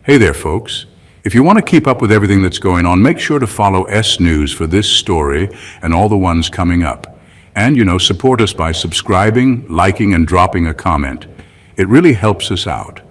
Hey there, folks. If you want to keep up with everything that's going on, make sure to follow S News for this story and all the ones coming up. And, support us by subscribing, liking, and dropping a comment. It really helps us out.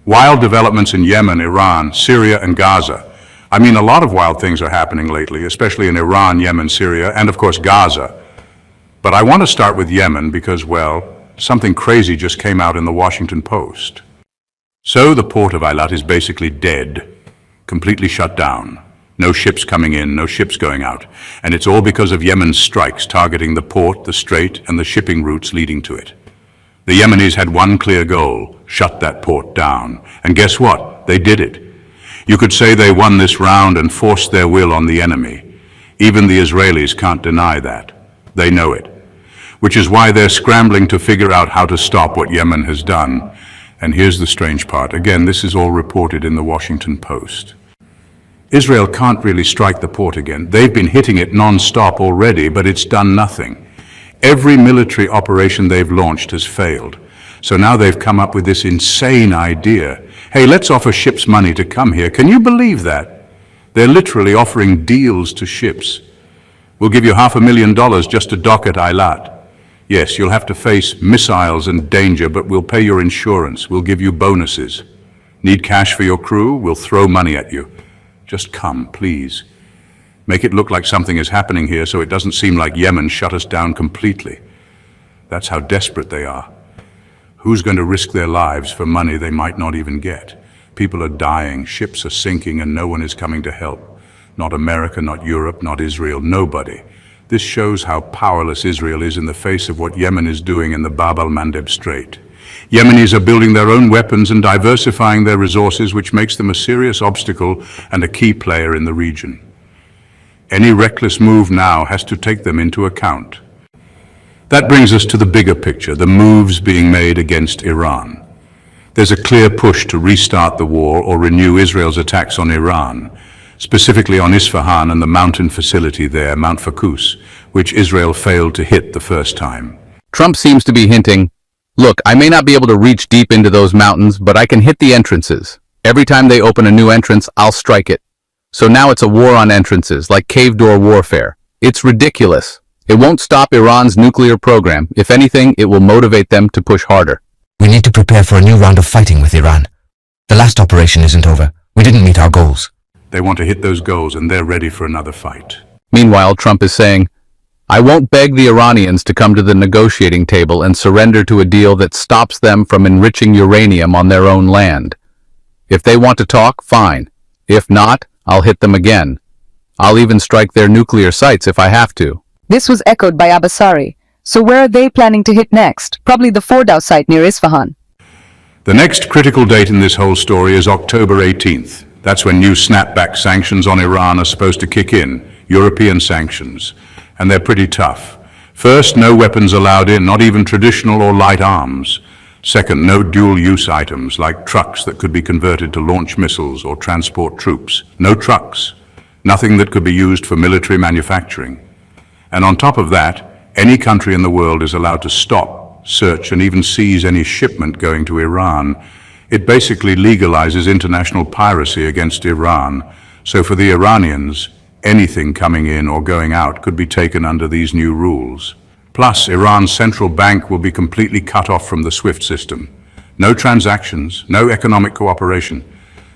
Wild developments in Yemen, Iran, Syria, and Gaza. I mean, a lot of wild things are happening lately, especially in Iran, Yemen, Syria, and of course Gaza. But I want to start with Yemen because, well, something crazy just came out in the Washington Post. So the port of Eilat is basically dead, completely shut down. No ships coming in, no ships going out. And it's all because of Yemen's strikes targeting the port, the strait, and the shipping routes leading to it. The Yemenis had one clear goal: shut that port down. And guess what? They did it. You could say they won this round and forced their will on the enemy. Even the Israelis can't deny that. They know it. Which is why they're scrambling to figure out how to stop what Yemen has done. And here's the strange part. Again, this is all reported in the Washington Post. Israel can't really strike the port again. They've been hitting it non-stop already, but it's done nothing. Every military operation they've launched has failed. So now they've come up with this insane idea. Hey, let's offer ships money to come here. Can you believe that? They're literally offering deals to ships. We'll give you $500,000 just to dock at Eilat. Yes, you'll have to face missiles and danger, but we'll pay your insurance. We'll give you bonuses. Need cash for your crew? We'll throw money at you. Just come, please. Make it look like something is happening here so it doesn't seem like Yemen shut us down completely. That's how desperate they are. Who's going to risk their lives for money they might not even get? People are dying, ships are sinking, and no one is coming to help. Not America, not Europe, not Israel, nobody. This shows how powerless Israel is in the face of what Yemen is doing in the al-Mandeb Strait. Yemenis are building their own weapons and diversifying their resources, which makes them a serious obstacle and a key player in the region. Any reckless move now has to take them into account. That brings us to the bigger picture, the moves being made against Iran. There's a clear push to restart the war or renew Israel's attacks on Iran, specifically on Isfahan and the mountain facility there, Mount Fakus, which Israel failed to hit the first time. Trump seems to be hinting, look, I may not be able to reach deep into those mountains, but I can hit the entrances. Every time they open a new entrance, I'll strike it. So now it's a war on entrances, like cave door warfare. It's ridiculous. It won't stop Iran's nuclear program. If anything, it will motivate them to push harder. We need to prepare for a new round of fighting with Iran. The last operation isn't over. We didn't meet our goals. They want to hit those goals and they're ready for another fight. Meanwhile, Trump is saying, I won't beg the Iranians to come to the negotiating table and surrender to a deal that stops them from enriching uranium on their own land. If they want to talk, fine. If not, I'll hit them again. I'll even strike their nuclear sites if I have to. This was echoed by al-Sharaa. So where are they planning to hit next? Probably the Fordow site near Isfahan. The next critical date in this whole story is October 18th. That's when new snapback sanctions on Iran are supposed to kick in, European sanctions. And they're pretty tough. First, no weapons allowed in, not even traditional or light arms. Second, no dual-use items like trucks that could be converted to launch missiles or transport troops. No trucks. Nothing that could be used for military manufacturing. And on top of that, any country in the world is allowed to stop, search, and even seize any shipment going to Iran. It basically legalizes international piracy against Iran. So for the Iranians, anything coming in or going out could be taken under these new rules. Plus, Iran's central bank will be completely cut off from the SWIFT system. No transactions, no economic cooperation.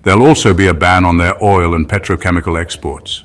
There'll also be a ban on their oil and petrochemical exports.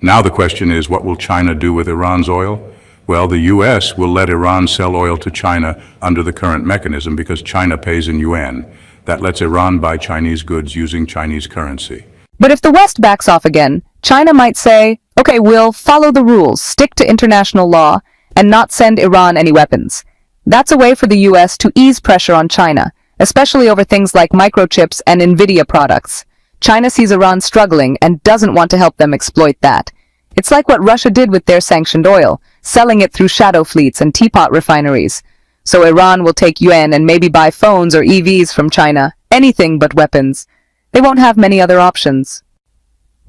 Now the question is, what will China do with Iran's oil? Well, the US will let Iran sell oil to China under the current mechanism because China pays in yuan. That lets Iran buy Chinese goods using Chinese currency. But if the West backs off again, China might say, okay, we'll follow the rules, stick to international law, and not send Iran any weapons. That's a way for the US to ease pressure on China, especially over things like microchips and Nvidia products. China sees Iran struggling and doesn't want to help them exploit that. It's like what Russia did with their sanctioned oil, selling it through shadow fleets and teapot refineries. So Iran will take yuan and maybe buy phones or EVs from China, anything but weapons. They won't have many other options.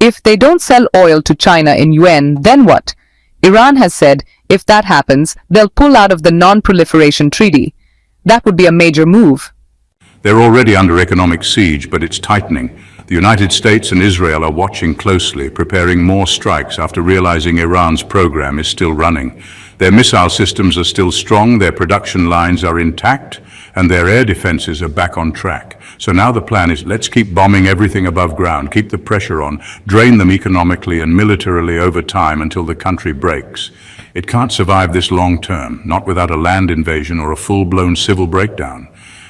If they don't sell oil to China in yuan, then what? Iran has said if that happens, they'll pull out of the Non-Proliferation Treaty. That would be a major move. They're already under economic siege, but it's tightening. The United States and Israel are watching closely, preparing more strikes after realizing Iran's program is still running. Their missile systems are still strong, their production lines are intact, and their air defenses are back on track. So now the plan is, let's keep bombing everything above ground, keep the pressure on, drain them economically and militarily over time until the country breaks. It can't survive this long term, not without a land invasion or a full-blown civil breakdown.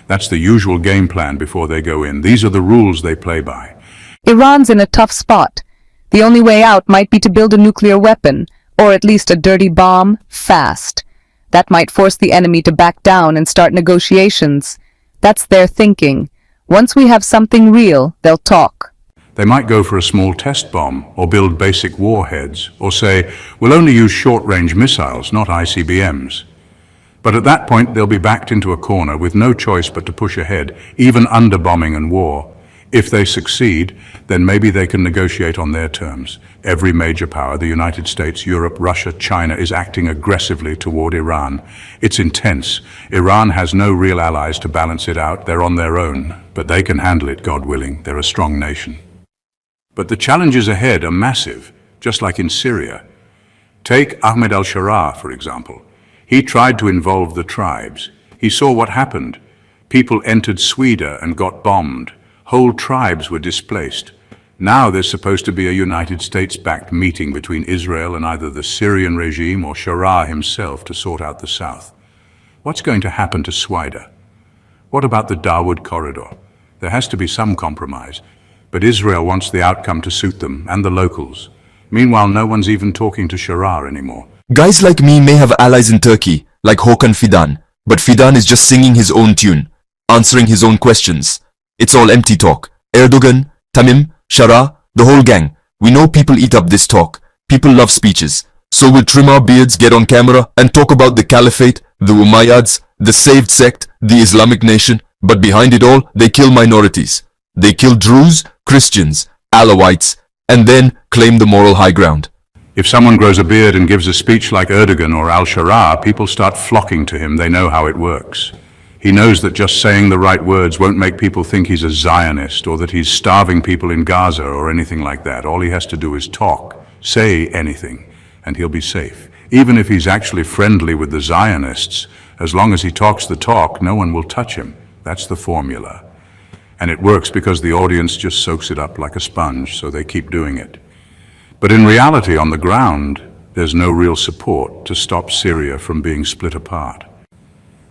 That's the usual game plan before they go in. These are the rules they play by. Iran's in a tough spot. The only way out might be to build a nuclear weapon, or at least a dirty bomb, fast. That might force the enemy to back down and start negotiations. That's their thinking. Once we have something real, they'll talk. They might go for a small test bomb, or build basic warheads, or say, we'll only use short-range missiles, not ICBMs. But at that point, they'll be backed into a corner with no choice but to push ahead, even under bombing and war. If they succeed, then maybe they can negotiate on their terms. Every major power, the United States, Europe, Russia, China, is acting aggressively toward Iran. It's intense. Iran has no real allies to balance it out. They're on their own. But they can handle it, God willing. They're a strong nation. But the challenges ahead are massive, just like in Syria. Take Ahmed al-Sharaa, for example. He tried to involve the tribes. He saw what happened. People entered Sweden and got bombed. Whole tribes were displaced. Now there's supposed to be a United States-backed meeting between Israel and either the Syrian regime or Sharaa himself to sort out the south. What's going to happen to Sweden? What about the Dawood corridor? There has to be some compromise. But Israel wants the outcome to suit them and the locals. Meanwhile, no one's even talking to Sharaa anymore. Guys like me may have allies in Turkey, like Hakan Fidan, but Fidan is just singing his own tune, answering his own questions. It's all empty talk. Erdogan, Tamim, Sharaa, the whole gang. We know people eat up this talk. People love speeches. So we'll trim our beards, get on camera, and talk about the caliphate, the Umayyads, the saved sect, the Islamic nation, but behind it all, they kill minorities. They kill Druze, Christians, Alawites, and then claim the moral high ground. If someone grows a beard and gives a speech like Erdogan or al-Sharaa, people start flocking to him. They know how it works. He knows that just saying the right words won't make people think he's a Zionist or that he's starving people in Gaza or anything like that. All he has to do is talk, say anything, and he'll be safe. Even if he's actually friendly with the Zionists, as long as he talks the talk, no one will touch him. That's the formula. And it works because the audience just soaks it up like a sponge, so they keep doing it. But in reality, on the ground, there's no real support to stop Syria from being split apart.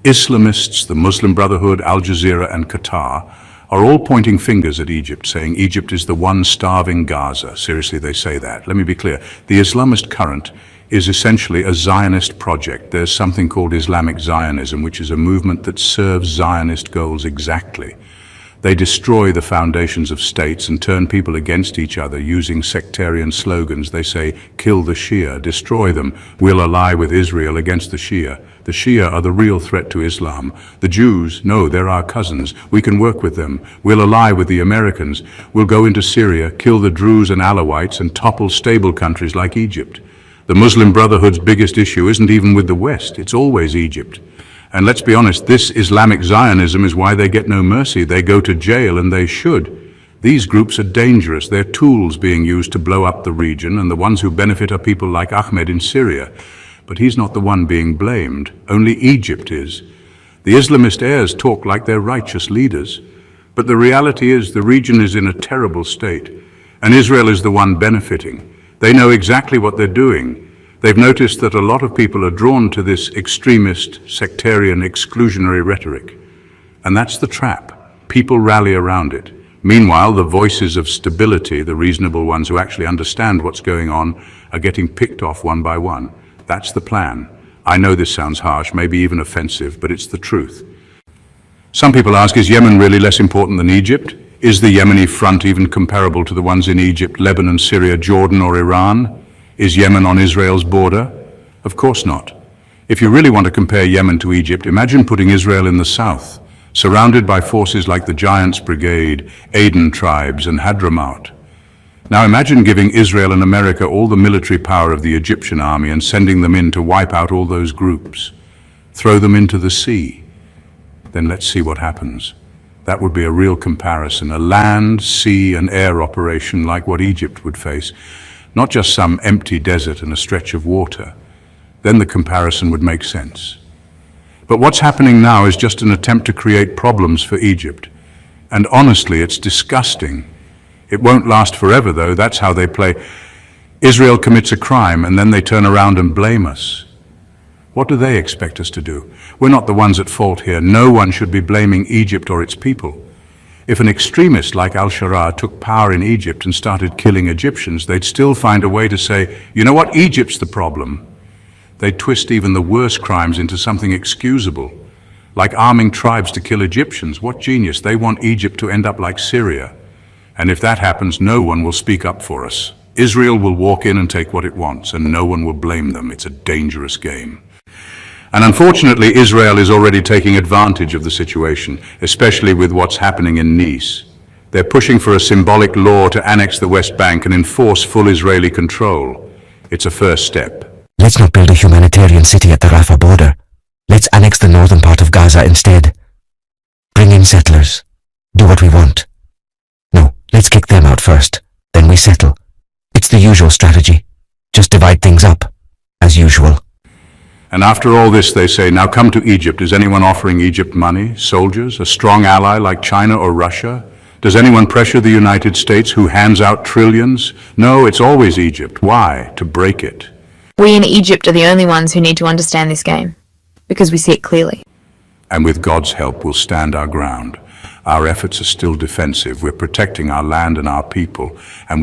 Islamists, the Muslim Brotherhood, Al Jazeera and Qatar are all pointing fingers at Egypt, saying Egypt is the one starving Gaza. Seriously, they say that. Let me be clear. The Islamist current is essentially a Zionist project. There's something called Islamic Zionism, which is a movement that serves Zionist goals exactly. They destroy the foundations of states and turn people against each other using sectarian slogans. They say, kill the Shia, destroy them. We'll ally with Israel against the Shia. The Shia are the real threat to Islam. The Jews, no, they're our cousins. We can work with them. We'll ally with the Americans. We'll go into Syria, kill the Druze and Alawites, and topple stable countries like Egypt. The Muslim Brotherhood's biggest issue isn't even with the West. It's always Egypt. And let's be honest, this Islamic Zionism is why they get no mercy. They go to jail, and they should. These groups are dangerous. They're tools being used to blow up the region, and the ones who benefit are people like Ahmed in Syria. But he's not the one being blamed. Only Egypt is. The Islamist heirs talk like they're righteous leaders. But the reality is the region is in a terrible state, and Israel is the one benefiting. They know exactly what they're doing. They've noticed that a lot of people are drawn to this extremist, sectarian, exclusionary rhetoric. And that's the trap. People rally around it. Meanwhile, the voices of stability, the reasonable ones who actually understand what's going on, are getting picked off one by one. That's the plan. I know this sounds harsh, maybe even offensive, but it's the truth. Some people ask, is Yemen really less important than Egypt? Is the Yemeni front even comparable to the ones in Egypt, Lebanon, Syria, Jordan, or Iran? Is Yemen on Israel's border? Of course not. If you really want to compare Yemen to Egypt, imagine putting Israel in the south, surrounded by forces like the Giants Brigade, Aden tribes, and Hadramaut. Now imagine giving Israel and America all the military power of the Egyptian army and sending them in to wipe out all those groups. Throw them into the sea. Then let's see what happens. That would be a real comparison, a land, sea and air operation like what Egypt would face, not just some empty desert and a stretch of water. Then the comparison would make sense. But what's happening now is just an attempt to create problems for Egypt. And honestly, it's disgusting. It won't last forever, though. That's how they play. Israel commits a crime, and then they turn around and blame us. What do they expect us to do? We're not the ones at fault here. No one should be blaming Egypt or its people. If an extremist like al-Sharaa took power in Egypt and started killing Egyptians, they'd still find a way to say, you know what, Egypt's the problem. They'd twist even the worst crimes into something excusable, like arming tribes to kill Egyptians. What genius. They want Egypt to end up like Syria. And if that happens, no one will speak up for us. Israel will walk in and take what it wants, and no one will blame them. It's a dangerous game. And unfortunately, Israel is already taking advantage of the situation, especially with what's happening in Nice. They're pushing for a symbolic law to annex the West Bank and enforce full Israeli control. It's a first step. Let's not build a humanitarian city at the Rafah border. Let's annex the northern part of Gaza instead. Bring in settlers. Do what we want. No, let's kick them out first. Then we settle. It's the usual strategy. Just divide things up. As usual. And after all this, they say, now come to Egypt. Is anyone offering Egypt money, soldiers, a strong ally like China or Russia? Does anyone pressure the United States, who hands out trillions? No, it's always Egypt. Why? To break it. We in Egypt are the only ones who need to understand this game, because we see it clearly. And with God's help, we'll stand our ground. Our efforts are still defensive. We're protecting our land and our people, and